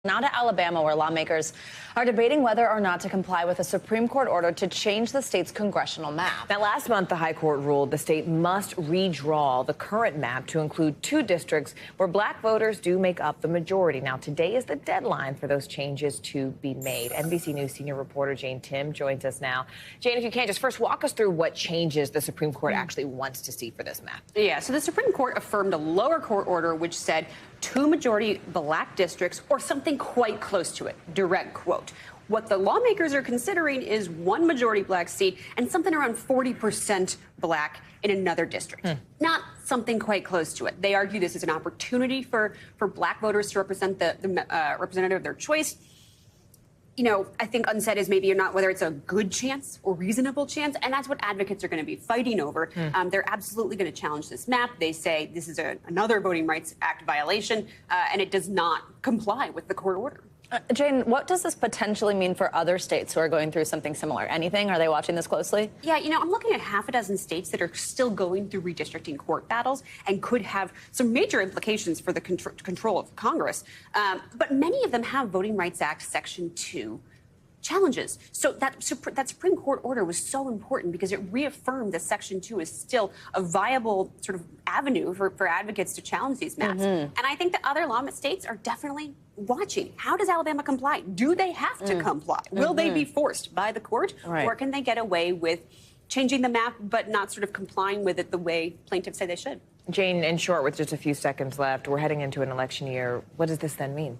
Now to Alabama, where lawmakers are debating whether or not to comply with a Supreme Court order to change the state's congressional map. Now, last month, the high court ruled the state must redraw the current map to include 2 districts where black voters do make up the majority. Now, today is the deadline for those changes to be made. NBC News senior reporter Jane Timm joins us now. Jane, if you can, just first walk us through what changes the Supreme Court actually wants to see for this map. Yeah, so the Supreme Court affirmed a lower court order which said 2 majority black districts or something quite close to it. Direct quote. What the lawmakers are considering is 1 majority black seat and something around 40% black in another district. Not something quite close to it. They argue this is an opportunity for black voters to represent the representative of their choice. You know, I think unsaid is maybe not whether it's a good chance or reasonable chance, and that's what advocates are going to be fighting over. They're absolutely going to challenge this map. They say this is another Voting Rights Act violation, and it does not comply with the court order. Jane, what does this potentially mean for other states who are going through something similar? Anything? Are they watching this closely? Yeah, you know, I'm looking at half a dozen states that are still going through redistricting court battles and could have some major implications for the control of Congress. But many of them have Voting Rights Act Section 2 challenges. So that Supreme Court order was so important because it reaffirmed that Section 2 is still a viable sort of avenue for advocates to challenge these maps. And I think that other lawmakers states are definitely watching. How does Alabama comply? Do they have to comply? Will they be forced by the court? Or can they get away with changing the map but not sort of complying with it the way plaintiffs say they should? Jane, in short, with just a few seconds left, we're heading into an election year. What does this then mean?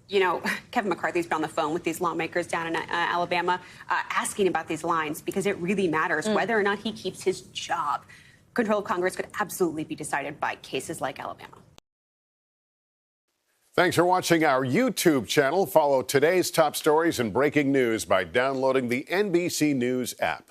You know, Kevin McCarthy's been on the phone with these lawmakers down in Alabama asking about these lines because it really matters whether or not he keeps his job. Control of Congress could absolutely be decided by cases like Alabama. Thanks for watching our YouTube channel. Follow today's top stories and breaking news by downloading the NBC News app.